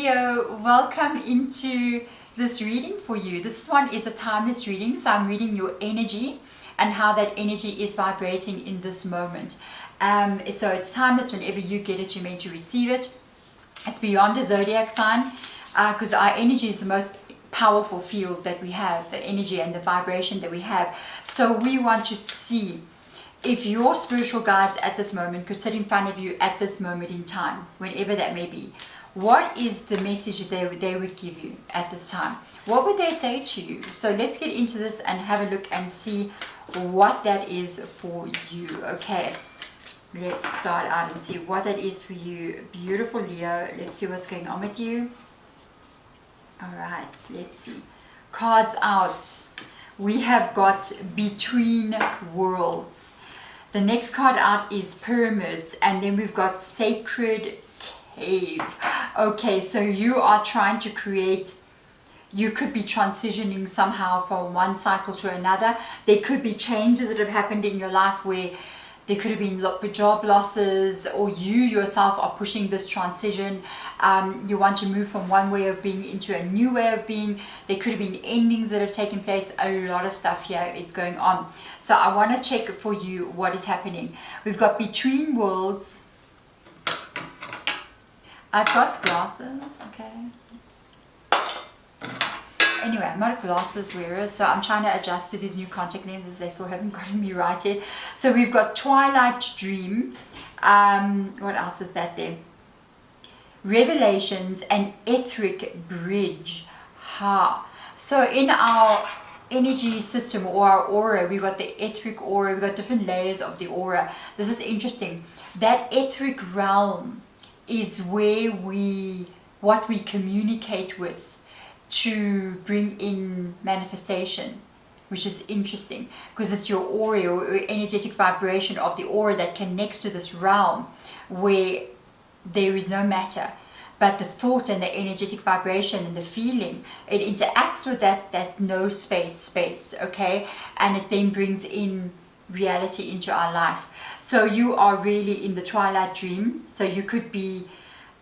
Leo, welcome into this reading for you. This one is a timeless reading, so I'm reading your energy and how that energy is vibrating in this moment. So it's timeless. Whenever you get it, you're meant to receive it. It's beyond a zodiac sign, because our energy is the most powerful field that we have, the energy and the vibration that we have. So we want to see if your spiritual guides at this moment could sit in front of you at this moment in time, whenever that may be. What is the message they would give you at this time? What would they say to you? So let's get into this and have a look and see what that is for you. Okay, let's start out and see what that is for you. Beautiful Leo, let's see what's going on with you. All right, let's see. Cards out. We have got Between Worlds. The next card out is Pyramids, and then we've got Sacred Cave. Okay, so you are trying to create, you could be transitioning somehow from one cycle to another. There could be changes that have happened in your life where there could have been job losses, or you yourself are pushing this transition. You want to move from one way of being into a new way of being. There could have been endings that have taken place. A lot of stuff here is going on. So I want to check for you what is happening. We've got Between Worlds. I've got glasses, okay. Anyway, I'm not a glasses wearer, so I'm trying to adjust to these new contact lenses. They still haven't gotten me right yet. So we've got Twilight Dream. What else is that there? Revelations and Etheric Bridge. So in our energy system or our aura, we've got the etheric aura. We've got different layers of the aura. This is interesting. That etheric realm is where what we communicate with to bring in manifestation, which is interesting because it's your aura or energetic vibration of the aura that connects to this realm where there is no matter, but the thought and the energetic vibration and the feeling, it interacts with that. There's no space, okay, and it then brings in reality into our life. So you are really in the twilight dream. So you could be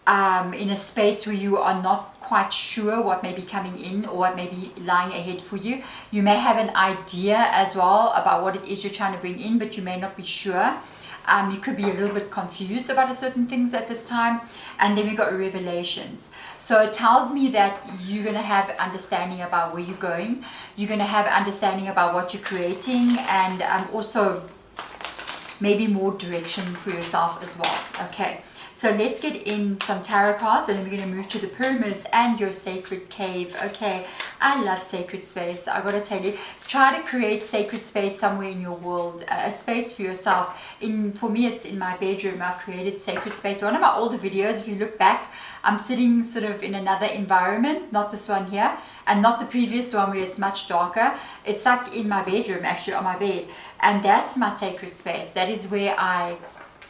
in a space where you are not quite sure what may be coming in or what may be lying ahead for you. You may have an idea as well about what it is you're trying to bring in, but you may not be sure. You could be a little bit confused about certain things at this time. And then we've got Revelations. So it tells me that you're going to have understanding about where you're going. You're going to have understanding about what you're creating, and also maybe more direction for yourself as well. Okay, so let's get in some tarot cards, and then we're going to move to the Pyramids and your Sacred Cave. Okay, I love sacred space. I gotta tell you, try to create sacred space somewhere in your world, a space for yourself. For me, it's in my bedroom. I've created sacred space. One of my older videos, if you look back, I'm sitting sort of in another environment, not this one here, and not the previous one where it's much darker. It's like in my bedroom, actually, on my bed, and that's my sacred space. That is where I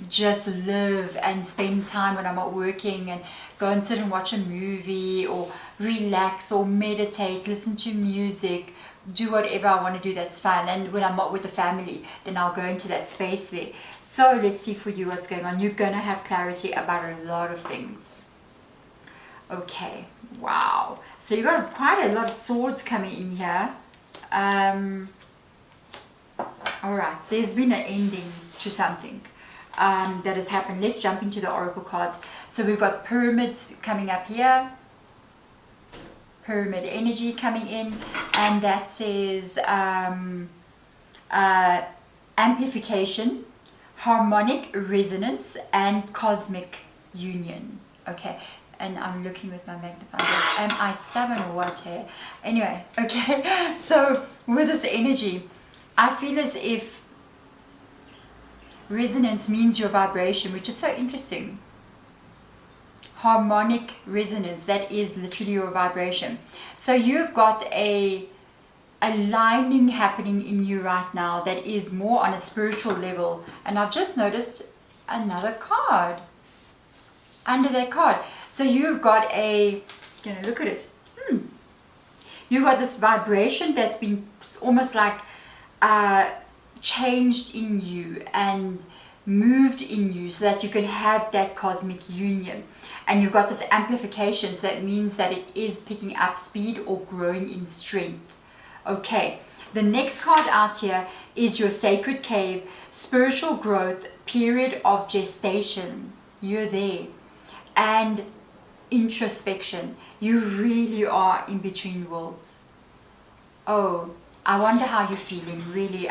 just live and spend time when I'm not working, and go and sit and watch a movie or relax or meditate, listen to music, do whatever I want to do that's fun. And when I'm not with the family, then I'll go into that space there. So let's see for you what's going on. You're going to have clarity about a lot of things. Okay, wow. So you've got quite a lot of swords coming in here. Alright, there's been an ending to something that has happened. Let's jump into the oracle cards. So we've got Pyramids coming up here, pyramid energy coming in, and that says amplification, harmonic resonance, and cosmic union. Okay, and I'm looking with my magnifying glass. Am I stubborn or what here? Anyway, okay, so with this energy, I feel as if resonance means your vibration, which is so interesting. Harmonic resonance, that is literally your vibration. So you've got a aligning happening in you right now that is more on a spiritual level. And I've just noticed another card under that card. So you've got look at it. You've got this vibration that's been almost like changed in you and moved in you so that you can have that cosmic union. And you've got this amplification, so that means that it is picking up speed or growing in strength. Okay, the next card out here is your sacred cave, spiritual growth, period of gestation. You're there. And introspection. You really are in between worlds. Oh, I wonder how you're feeling, really.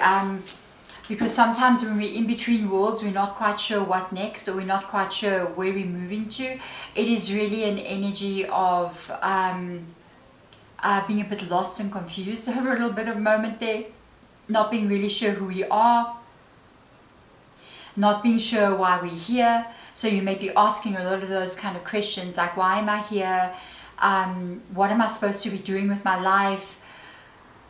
Because sometimes when we're in between worlds, we're not quite sure what next, or we're not quite sure where we're moving to. It is really an energy of being a bit lost and confused over a little bit of a moment there, not being really sure who we are, not being sure why we're here. So you may be asking a lot of those kind of questions, like, why am I here? What am I supposed to be doing with my life?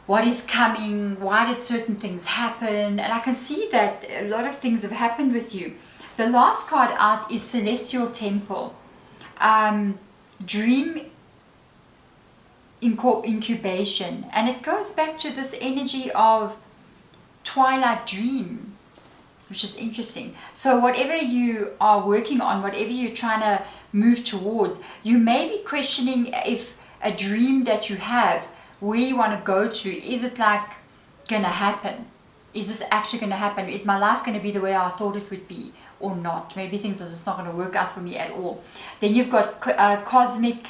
What is coming? Why did certain things happen? And I can see that a lot of things have happened with you. The last card out is Celestial Temple. Dream incubation. And it goes back to this energy of twilight dream, which is interesting. So whatever you are working on, whatever you're trying to move towards, you may be questioning if a dream that you have, where you want to go to, is it like gonna happen? Is this actually gonna happen? Is my life gonna be the way I thought it would be or not? Maybe things are just not gonna work out for me at all. Then you've got cosmic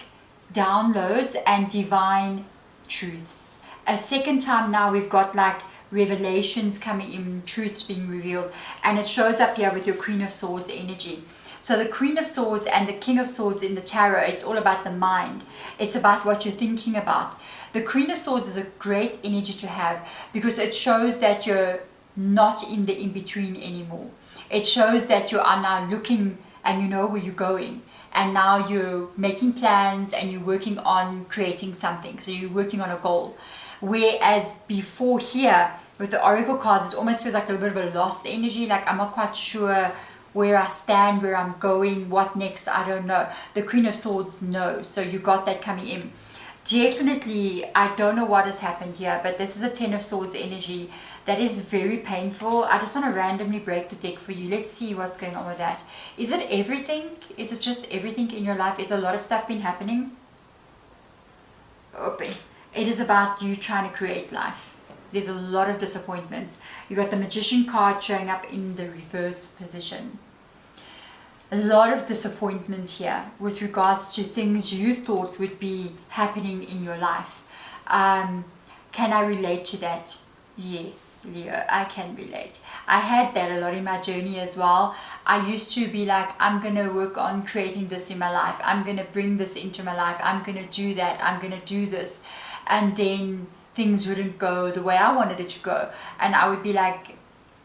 downloads and divine truths. A second time now we've got like revelations coming in, truths being revealed, and it shows up here with your Queen of Swords energy. So the Queen of Swords and the King of Swords in the tarot, it's all about the mind. It's about what you're thinking about. The Queen of Swords is a great energy to have because it shows that you're not in the in-between anymore. It shows that you are now looking and you know where you're going. And now you're making plans and you're working on creating something. So you're working on a goal. Whereas before here, with the Oracle cards, it almost feels like a little bit of a lost energy. Like I'm not quite sure where I stand, where I'm going, what next, I don't know. The Queen of Swords knows. So you got that coming in. Definitely, I don't know what has happened here, but this is a Ten of Swords energy that is very painful. I just want to randomly break the deck for you. Let's see what's going on with that. Is it everything? Is it just everything in your life? Is a lot of stuff been happening? Open. It is about you trying to create life. There's a lot of disappointments. You got the Magician card showing up in the reverse position. A lot of disappointment here with regards to things you thought would be happening in your life. Can I relate to that? Yes, Leo, I can relate. I had that a lot in my journey as well. I used to be like, I'm going to work on creating this in my life. I'm going to bring this into my life. I'm going to do that. I'm going to do this. And then things wouldn't go the way I wanted it to go. And I would be like,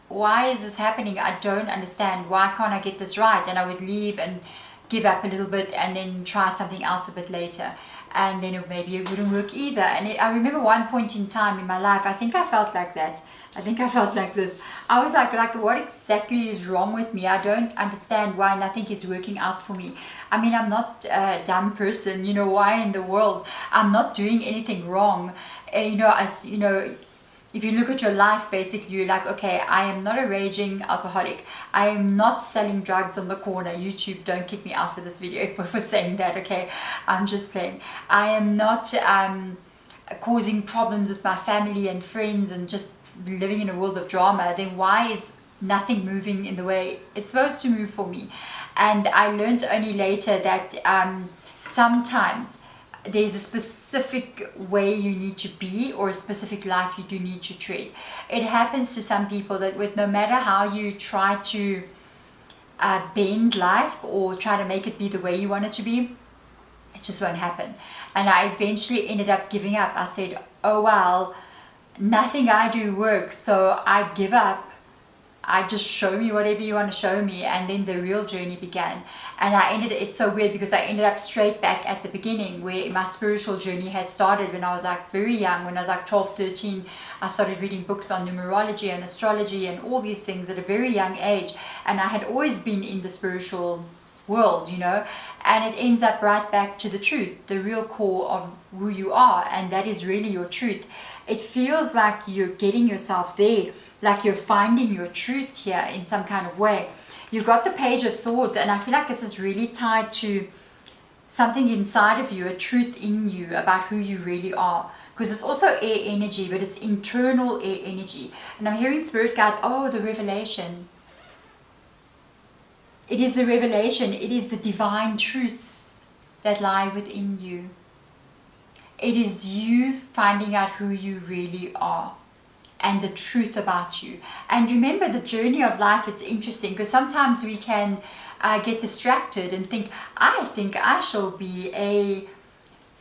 why is this happening? I don't understand. Why can't I get this right? And I would leave and give up a little bit and then try something else a bit later. And then maybe it wouldn't work either. And I remember one point in time in my life, I think I felt like that. I think I felt like this. I was like, what exactly is wrong with me? I don't understand why nothing is working out for me. I mean, I'm not a dumb person, you know, why in the world? I'm not doing anything wrong. If you look at your life, basically, you're like, okay, I am not a raging alcoholic. I am not selling drugs on the corner. YouTube, don't kick me out for this video for saying that, okay? I'm just playing. I am not causing problems with my family and friends and just living in a world of drama. Then why is nothing moving in the way it's supposed to move for me? And I learned only later that sometimes there's a specific way you need to be or a specific life you do need to tread. It happens to some people that with no matter how you try to bend life or try to make it be the way you want it to be, it just won't happen. And I eventually ended up giving up. I said, oh well, nothing I do works, so I give up. I just show me whatever you want to show me, and then the real journey began. And it's so weird because I ended up straight back at the beginning where my spiritual journey had started when I was like very young. When I was like 12, 13, I started reading books on numerology and astrology and all these things at a very young age. And I had always been in the spiritual world, you know, and it ends up right back to the truth, the real core of who you are, and that is really your truth. It feels like you're getting yourself there, like you're finding your truth here in some kind of way. You've got the Page of Swords, and I feel like this is really tied to something inside of you, a truth in you about who you really are. Because it's also air energy, but it's internal air energy. And I'm hearing spirit guides, oh, the revelation. It is the revelation. It is the divine truths that lie within you. It is you finding out who you really are and the truth about you. And remember, the journey of life, it's interesting because sometimes we can get distracted and think I shall be a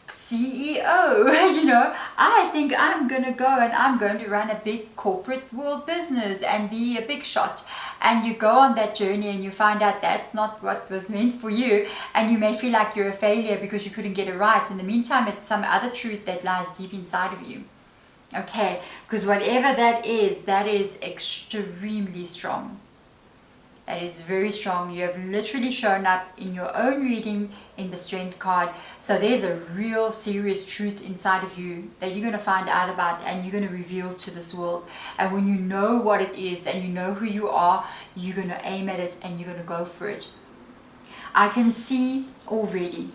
CEO, you know, I think I'm gonna go and I'm going to run a big corporate world business and be a big shot. And you go on that journey and you find out that's not what was meant for you, and you may feel like you're a failure because you couldn't get it right. In the meantime, it's some other truth that lies deep inside of you. Okay, because whatever that is extremely strong. That is very strong. You have literally shown up in your own reading in the Strength card. So there's a real serious truth inside of you that you're going to find out about and you're going to reveal to this world. And when you know what it is and you know who you are, you're going to aim at it and you're going to go for it. I can see already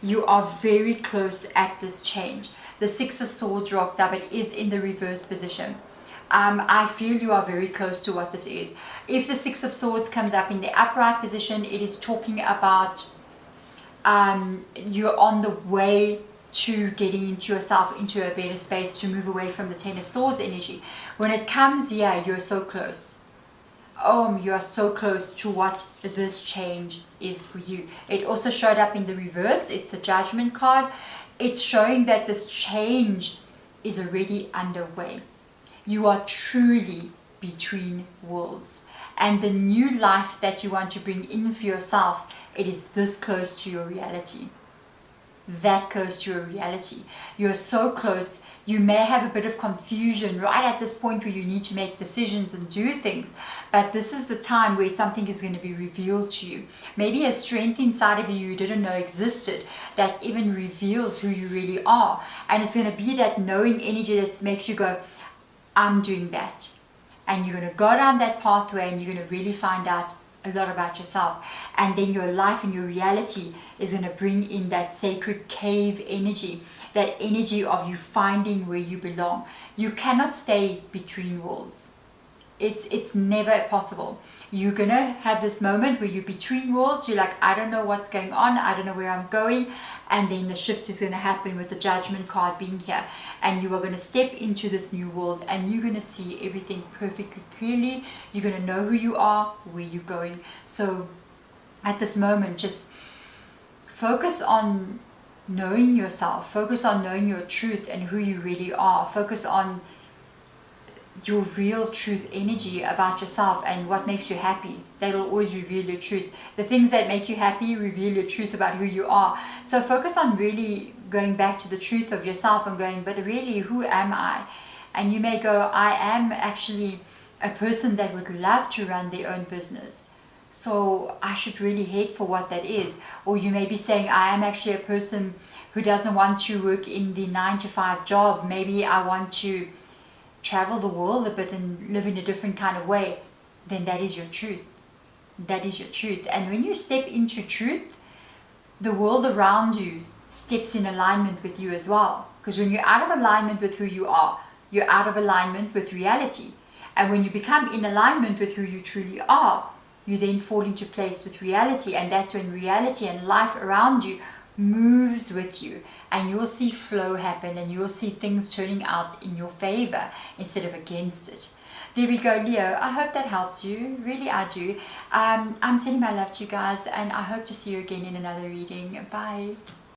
you are very close at this change. The Six of Swords dropped up. It is in the reverse position. I feel you are very close to what this is. If the Six of Swords comes up in the upright position, it is talking about you're on the way to getting into yourself into a better space to move away from the Ten of Swords energy. When it comes here, you're so close. You are so close to what this change is for you. It also showed up in the reverse. It's the Judgment card. It's showing that this change is already underway. You are truly between worlds. And the new life that you want to bring in for yourself, it is this close to your reality. That close to your reality. You're so close. You may have a bit of confusion right at this point where you need to make decisions and do things. But this is the time where something is going to be revealed to you. Maybe a strength inside of you didn't know existed that even reveals who you really are. And it's going to be that knowing energy that makes you go, I'm doing that. And you're going to go down that pathway and you're going to really find out a lot about yourself. And then your life and your reality is going to bring in that sacred cave energy, that energy of you finding where you belong. You cannot stay between worlds. It's never possible. You're going to have this moment where you're between worlds. You're like, I don't know what's going on. I don't know where I'm going. And then the shift is going to happen with the Judgment card being here. And you are going to step into this new world and you're going to see everything perfectly clearly. You're going to know who you are, where you're going. So at this moment, just focus on knowing yourself. Focus on knowing your truth and who you really are. Focus on your real truth energy about yourself and what makes you happy. That'll always reveal your truth. The things that make you happy reveal your truth about who you are. So focus on really going back to the truth of yourself and going, but really, who am I? And you may go, I am actually a person that would love to run their own business. So I should really head for what that is. Or you may be saying, I am actually a person who doesn't want to work in the 9-to-5 job. Maybe I want to travel the world a bit and live in a different kind of way. Then that is your truth. That is your truth. And when you step into truth, the world around you steps in alignment with you as well. Because when you're out of alignment with who you are, you're out of alignment with reality. And when you become in alignment with who you truly are, you then fall into place with reality. And that's when reality and life around you moves with you, and you'll see flow happen and you'll see things turning out in your favor instead of against it. There we go, Leo. I hope that helps you. Really, I do. I'm sending my love to you guys, and I hope to see you again in another reading. Bye.